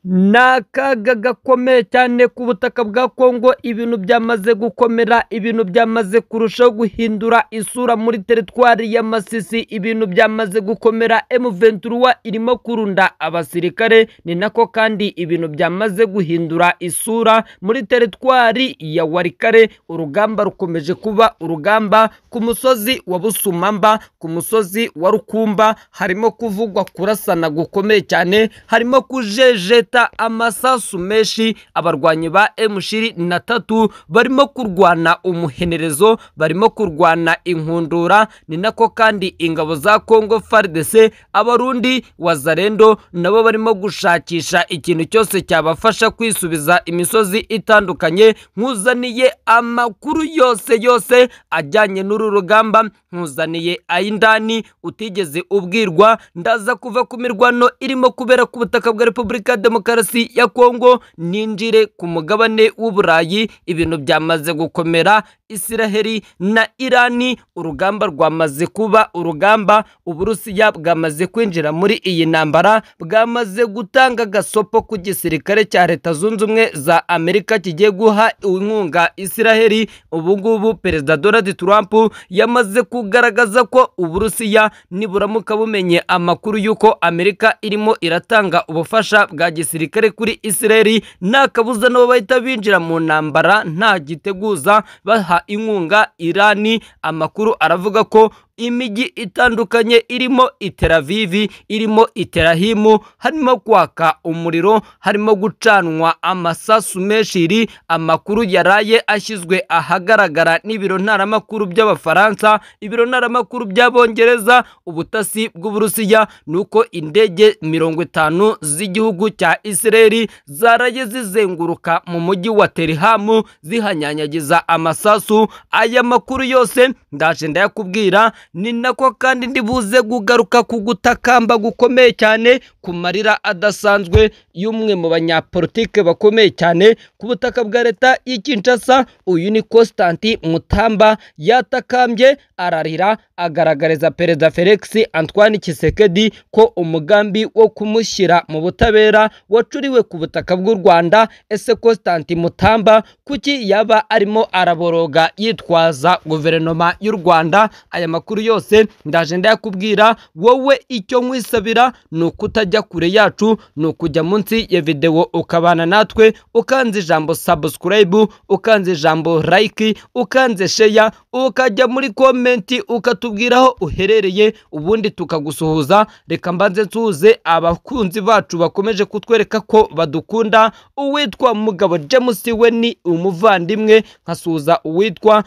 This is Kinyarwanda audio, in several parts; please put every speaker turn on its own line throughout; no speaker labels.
N'akaga gakomeye cyane ku butaka bwa Kongo, ibintu byamaze gukomera, ibintu byamaze kurushaho guhindura isura muri teritwari ya Masisi, ibintu byamaze gukomera. M23 irimo kurunda abasirikare, ni nako kandi ibintu byamaze guhindura isura muri teritwari ya Warikare. Urugamba rukomeje kuba urugamba ku musozi wa Busumamba, ku musozi wa Rukumba harimo kuvugwa kurasana gukomeye cyane, harimo kujejeta amasasu menshi. Abarwanyi ba M23 barimo kurwana umuhenerezo, barimo kurwana inkundura, ni nako kandi ingabo za Kongo FARDC, abarundi wazarendo nabo barimo gushakisha ikintu cyose cyabafasha kwisubiza imisozi itandukanye. Nkuzaniye amakuru yose ajyanye n'uru rugamba, nkuzaniye ayindani utigeze ubwirwa. Ndaza kuva ku mirwano irimo kubera ku butaka bwa Repubulika Demokarasi ya Kongo, ninjire ku mugabane w'Uburayi. Ibintu byamaze gukomera. Isiraheli na Irani, urugamba rwamaze kuba urugamba. Uburusiya bwamaze kwinjira muri iyi ntambara, bwamaze gutanga gasopo ku gisirikare cya Leta Zunze Ubumwe za Amerika kigiye guha inkunga Isiraheli. Ubu ngubu Perezida Donald Trump yamaze kugaragaza ko Uburusiya niburamuka bumenye amakuru y'uko Amerika irimo iratanga ubufasha bwa gisirikare kuri Isiraheli, nta kabuza nabo bahita binjira mu ntambara nta giteguza baha inkunga Irani. Amakuru aravuga ko imijyi itandukanye irimo Tel Aviv, irimo Telahimu, harimo kwaka umuriro, harimo gucanwa amasasu menshi. Amakuru yaraye ashyizwe ahagaragara n'ibiro ntaramakuru by'Abafaransa, ibiro ntaramakuru by'Abongereza, ubutasi bw'Uburusiya, nuko indege 50 z'igihugu cya Isiraheli zaraye zizenguruka mu mujyi wa Telahimu zihanyanyagiza amasasu. Aya makuru yose ndaje ndayakubwira, ni nako kandi ndibuze kugaruka ku gutakamba gukomeye cyane, ku marira adasanzwe y'umwe mu banyapolitike bakomeye cyane ku butaka bwa leta y'Kinshasa. Uyu ni Constantin Mutamba, yatakambye ararira agaragariza Perezida Felix Antoine Tshisekedi ko umugambi wo kumushyira mu butabera wacuriwe ku butaka bw'u Rwanda. Ese Constantin Mutamba kuki yaba arimo araboroga yitwaza guverinoma y'u Rwanda? Aya makuru yose ndaje ndayakubwira. Wowe icyo nkwisabira ni ukutajya kure yacu, ni ukujya munsi ya video ukabana natwe, ukanze ijambo subscribe, ukanze ijambo like, ukanze share, ukajya muri comment ukatubwiraho uherereye, ubundi tukagusuhuza. Reka mbanze nsuhuze abakunzi bacu bakomeje kutwereka ko badukunda. Uwitwa Mugabo James we ni umuvandimwe, nkasuhuza uwitwa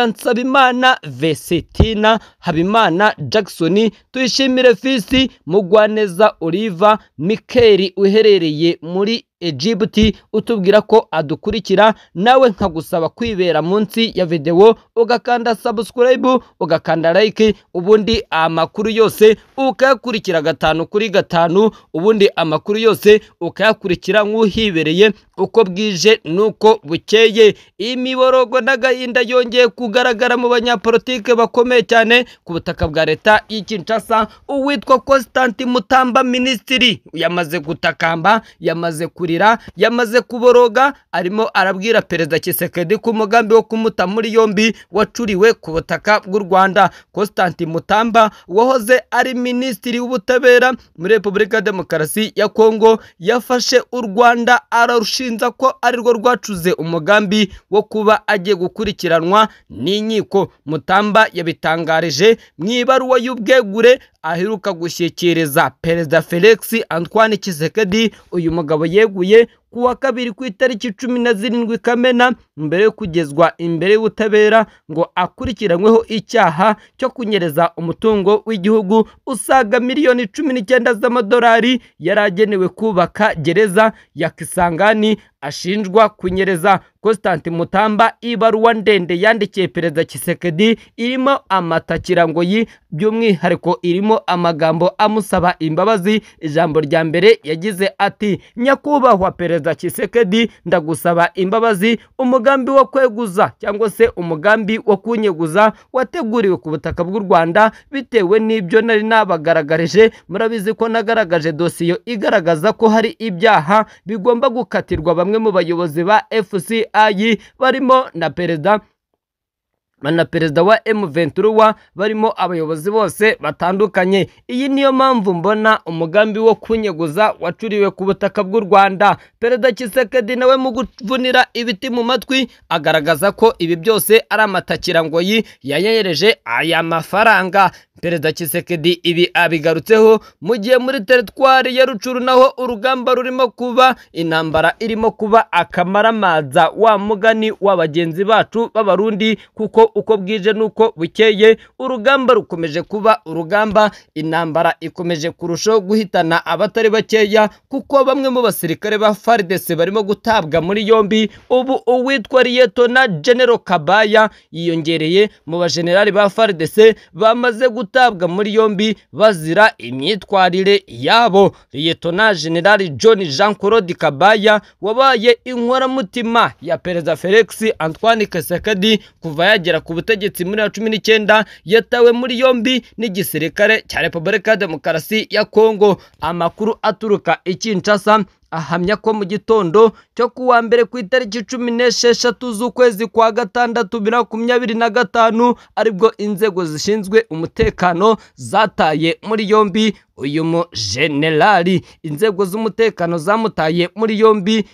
Nyiransabimana Vesetina, Habimana Jackson, Tuyishimire Fisi, Mugwaneza Oliva, Mikeli uherereye muri Egypt, utubwira ko adukurikira. Nawe nkagusaba kwibera munsi ya video ugakanda subscribe, ugakanda like, ubundi amakuru yose ukayakurikira 5 kuri 5, ubundi amakuru yose ukayakurikira nk'uhibereye uko bwije nuko bukeye. Imiborogo n'agahinda yongeye kugaragara mu banyapolitike bakomeye cyane ku butaka bwa leta y'Kinshasa. Uwitwa Constantin Mutamba Ministry yamaze gutakamba, yamaze kurira, yamaze kuboroga, arimo arabwira Perezida Tshisekedi ku mugambi wo kumuta muri yombi wacuriwe ku butaka bw'u Rwanda. Constantin Mutamba wahoze ari Minisitiri w'Ubutabera muri Repubulika Demokarasi ya Kongo, yafashe u Rwanda ararushinja ko ari rwo rwacuze umugambi wo kuba agiye gukurikiranwa n'inkiko. Mutamba yabitangarije mu ibaruwa y'ubwegure aheruka gushyikiriza Perezida Felix Antoine Tshisekedi. Uyu mugabo yeguye kuwa kabiri ku itariki 17 Kamena mbere yo kugezwa imbere y'ubutabera ngo akurikiranyweho icyaha cyo kunyereza umutungo w'igihugu usaga miliyoni 19 z'amadolari yaragenewe kubaka gereza ya Kisangani. Ashinjwa kunyereza. Constantin Mutamba ibaruwa ndende yandikiye Perezida Tshisekedi irimo amatakirangoyi, by'umwihariko irimo amagambo amusaba imbabazi. Ijambo rya mbere yagize ati: nyakubahwa Perezida Perezida Tshisekedi, ndagusaba imbabazi, umugambi wo kweguza cyangwa se umugambi wo kunyeguza wateguriwe ku butaka bw'u Rwanda bitewe n'ibyo nari nabagaragarije. Murabizi ko nagaragaje dosiye igaragaza ko hari ibyaha bigomba gukatirwa bamwe mu bayobozi ba FCI barimo na perezida wa M23, barimo abayobozi bose batandukanye. Iyi niyo mpamvu mbona umugambi wo kunyeguza wacuriwe ku butaka bw'u Rwanda. Perezida Tshisekedi nawe mu kuvunira ibiti mu matwi agaragaza ko ibi byose ari amatakirangoyi yanyereje aya mafaranga. Perezida Tshisekedi ibi abigarutseho mu gihe muri teritwari ya Rucuru naho urugamba rurimo kuba, intambara irimo kuba akamaramaza, wa mugani w'abagenzi bacu b'abarundi, kuko uko bwije nuko bukeye urugamba rukomeje kuba urugamba, intambara ikomeje kurushaho guhitana abatari bakeya, kuko bamwe mu basirikare ba FARDC barimo gutabwa muri yombi. Ubu uwitwa Liyetona General Kabaya yiyongereye mu bajenerali ba FARDC bamaze gutabwa muri yombi bazira imyitwarire yabo. Liyetona General John Jean Claude Kabaya wabaye inkoramutima ya Perezida Felix Antoine Tshisekedi kuva yagera ku butegetsi muri 2019, yatawe muri yombi n'igisirikare cya Repubulika ya Demokarasi ya Kongo. Amakuru aturuka i Kinshasa ahamya ko mu gitondo cyo kuwa mbere ku itariki 16 z'ukwezi kwa gatandatu 2025 aribwo inzego zishinzwe umutekano zataye muri yombi uyu mu generali. Inzego z'umutekano zamutaye muri yombi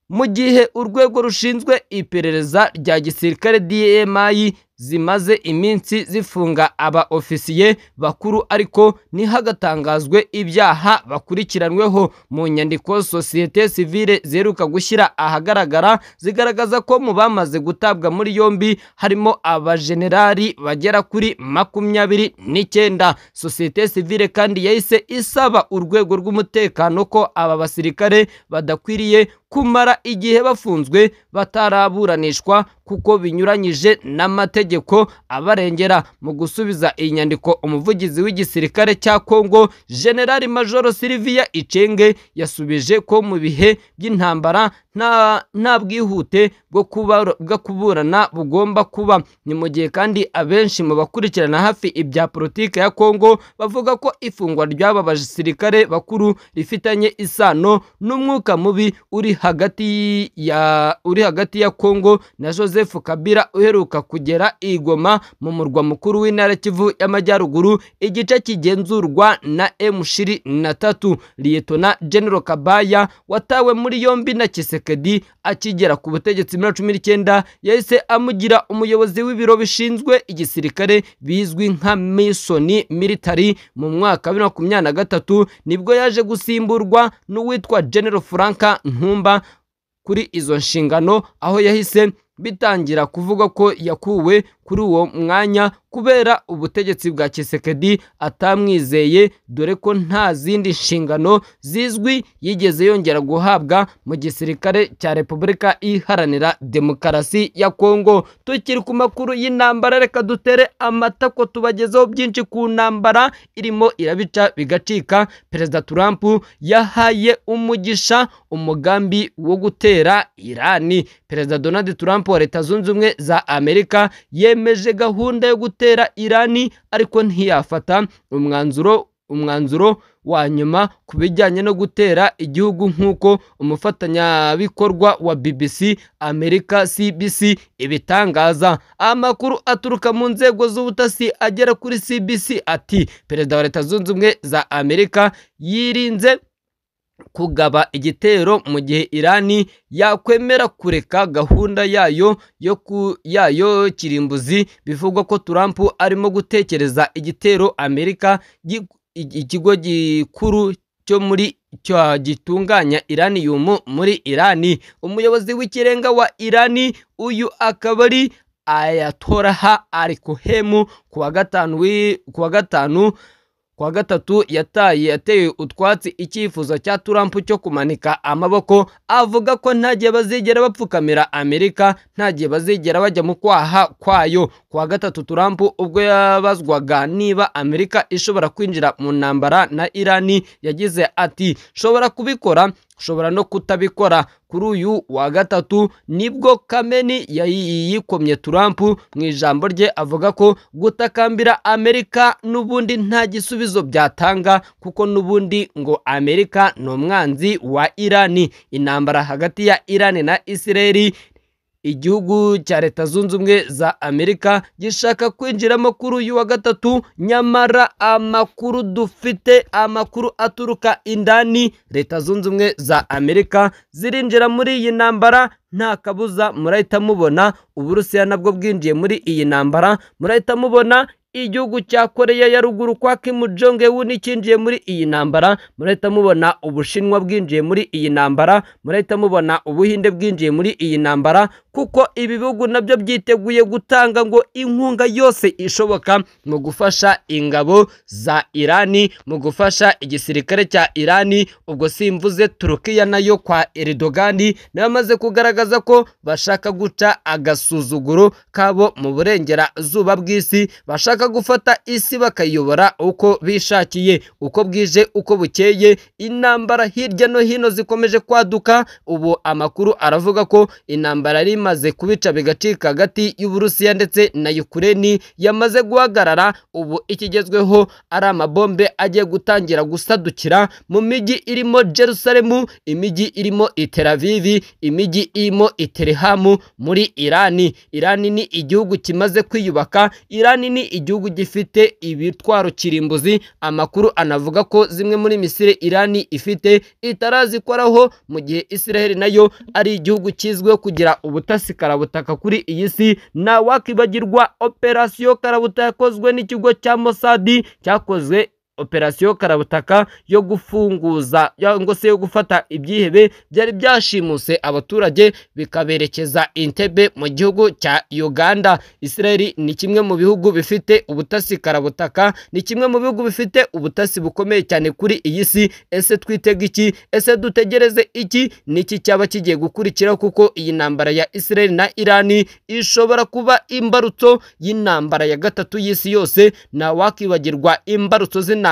mu gihe urwego rushinzwe iperereza rya gisirikare DMI zimaze iminsi zifunga aba ofisiye bakuru, ariko ntihagatangazwe ibyaha bakurikiranweho. Mu nyandiko Societe Civile zeruka gushyira ahagaragara zigaragaza ko mu bamaze gutabwa muri yombi harimo abajenerali bagera kuri 29. Societe Civile kandi yahise isaba urwego rw'umutekano ko aba basirikare badakwiriye kumara igihe bafunzwe bataraburanishwa kuko binyuranyije n'amategeko abarengera. Mu gusubiza iyi nyandiko, umuvugizi w'igisirikare cya Kongo General Major Sylvia Icenge yasubije ko mu bihe by'intambara nta bwihute bwo kuburana bugomba kuba. Ni mu gihe kandi abenshi mu bakurikirana hafi ibya politike ya Kongo bavuga ko ifungwa ry'aba basirikare bakuru rifitanye isano n'umwuka mubi uri hagati ya Kongo na Joseph Kabila uheruka kugera i Goma mu murwa mukuru w'intara Kivu y'Amajyaruguru, igice kigenzurwa na M23. Liyetona General Kabaya watawe muri yombi na Tshisekedi akigera ku butegetsi muri 2019 yahise amugira umuyobozi w'ibiro bishinzwe igisirikare bizwi nka Mission Military. Mu mwaka wa 2023 nibwo yaje gusimburwa n'uwitwa General Franka Ntumba kuri izo nshingano, aho yahise bitangira kuvuga ko yakuwe kuri uwo mwanya kubera ubutegetsi bwa Tshisekedi atamwizeye, dore ko nta zindi nshingano zizwi yigeze yongera guhabwa mu gisirikare cya Repubulika Iharanira Demokarasi ya Kongo. Tukiri ku makuru y'intambara, reka dutere amatako tubagezeho byinshi ku ntambara irimo irabica bigacika. Perezida Trump yahaye umugisha umugambi wo gutera Irani. Perezida Donald Trump wa Leta Zunze Ubumwe za Amerika yemeje gahunda yo gutera Irani, ariko ntiyafata umwanzuro wa nyuma ku bijyanye no gutera igihugu nk'uko umufatanyabikorwa wa BBC Amerika CBC ibitangaza. Amakuru aturuka mu nzego z'ubutasi agera kuri CBC ati Perezida wa Leta Zunze Ubumwe za Amerika yirinze kugaba igitero mu gihe Irani yakwemera kureka gahunda yayo kirimbuzi. Bivugwa ko Trump arimo gutekereza igitero Amerika, ikigo gikuru cyo muri gitunganya Iranium muri Irani. Umuyobozi w'ikirenga wa Irani uyu akaba ari Ayatollah Ali Khamenei kuwa gatatu yateye utwatsi icyifuzo cya Trump cyo kumanika amaboko, avuga ko nta gihe bazigera bapfukamira Amerika, nta gihe bazigera bajya mu kwaha kwayo. Kuwa gatatu Trump ubwo yabazwaga niba Amerika ishobora kwinjira mu ntambara na Irani yagize ati shobora kubikora ushobora no kutabikora. Kuri uyu wa gatatu nibwo Kameni yikomye Trump mu ijambo rye avuga ko gutakambira Amerika n'ubundi nta gisubizo byatanga, kuko n'ubundi ngo Amerika ni umwanzi wa Irani. Intambara hagati ya Irani na Isiraheli igihugu cya Leta Zunze Ubumwe za Amerika gishaka kwinjiramo kuri uyu wa gatatu, nyamara amakuru dufite, amakuru aturuka indani Leta Zunze Ubumwe za Amerika zirinjira muri iyi ntambara. Nta kabuza murahita mubona Uburusiya nabwo bwinjiye muri iyi ntambara, murahita mubona igihugu cya Koreya ya ruguru kwa Kim Jong Un cyinjiye muri iyi ntambara, murahita mubona Ubushinwa bwinjiye muri iyi ntambara, murahita mubona Ubuhinde bwinjiye muri iyi ntambara, kuko ibi bihugu nabyo byiteguye gutanga ngo inkunga yose ishoboka mu gufasha ingabo za Irani, mu gufasha igisirikare cya Irani. Ubwo simvuze Turukiya nayo kwa Erdogan namaze kugaragaza ko bashaka guca agasuzuguro kabo mu burengerazuba bw'isi, bashaka gufata isi bakayobora uko bishakiye. Uko bwije uko bukeye intambara hirya no hino zikomeje kwaduka. Ubu amakuru aravuga ko intambara ari imaze kubica bigacika hagati y'Uburusiya ndetse na Ukraine yamaze guhagarara. Ubu ikigezweho ari amabombe agiye gutangira gusadukira mu mijyi irimo Jerusalem, imijyi irimo Tel Aviv, imijyi irimo Tehran muri Irani. Irani ni igihugu kimaze kwiyubaka, Irani ni igihugu gifite ibitwaro kirimbuzi. Amakuru anavuga ko zimwe muri misile Irani ifite itarazikoraho, mu gihe Israel nayo ari igihugu kizwiho kugira ubutasi karabutaka kuri iyi si. Na wakibagirwa operasiyo karabutaka yakozwe n'ikigo cya Mossad, cyakozwe operasiyo karabutaka yo gufunguza ngo se yo gufata ibyihebe byari byashimuse abaturage bikaberekeza Entebbe mu gihugu cya Uganda. Israel ni kimwe mu bihugu bifite ubutasi karabutaka, ni kimwe mu bihugu bifite ubutasi bukomeye cyane kuri iyi si. Ese twitega iki? Ese dutegereze iki? Niki cyaba kigiye gukurikiraho? Kuko iyi ntambara ya Israel na Irani ishobora kuba imbarutso y'intambara ya gatatu y'isi yose. Na wakibagirwa imbarutso z'intambara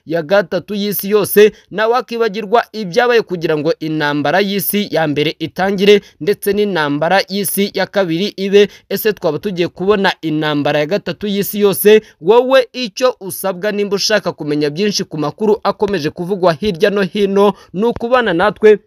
ya gatatu y'isi yose, na wakibagirwa ibyabaye kugira ngo intambara y'isi ya mbere itangire ndetse n'intambara y'isi ya kabiri ibe. Ese twaba tugiye kubona intambara ya gatatu y'isi yose? Wowe icyo usabwa nimba ushaka kumenya byinshi ku makuru akomeje kuvugwa hirya no hino, ni ukubana natwe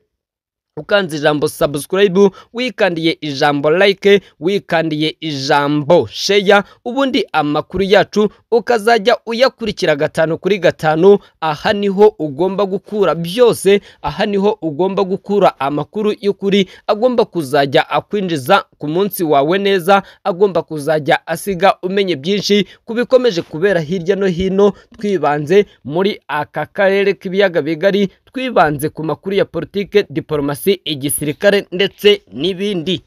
ukanze ijambo subscribe, wikandiye ijambo like, wikandiye ijambo share, ubundi amakuru yacu ukazajya uyakurikira 5 kuri 5. Aha niho ugomba gukura byose, aha niho ugomba gukura amakuru y'ukuri agomba kuzajya akwinjiza ku munsi wawe neza, agomba kuzajya asiga umenye byinshi kubikomeje kubera hirya no hino. Twibanze muri aka karere k'ibiyaga bigari, twibanze ku makuru ya politike, diplomasi, igisirikare ndetse n'ibindi.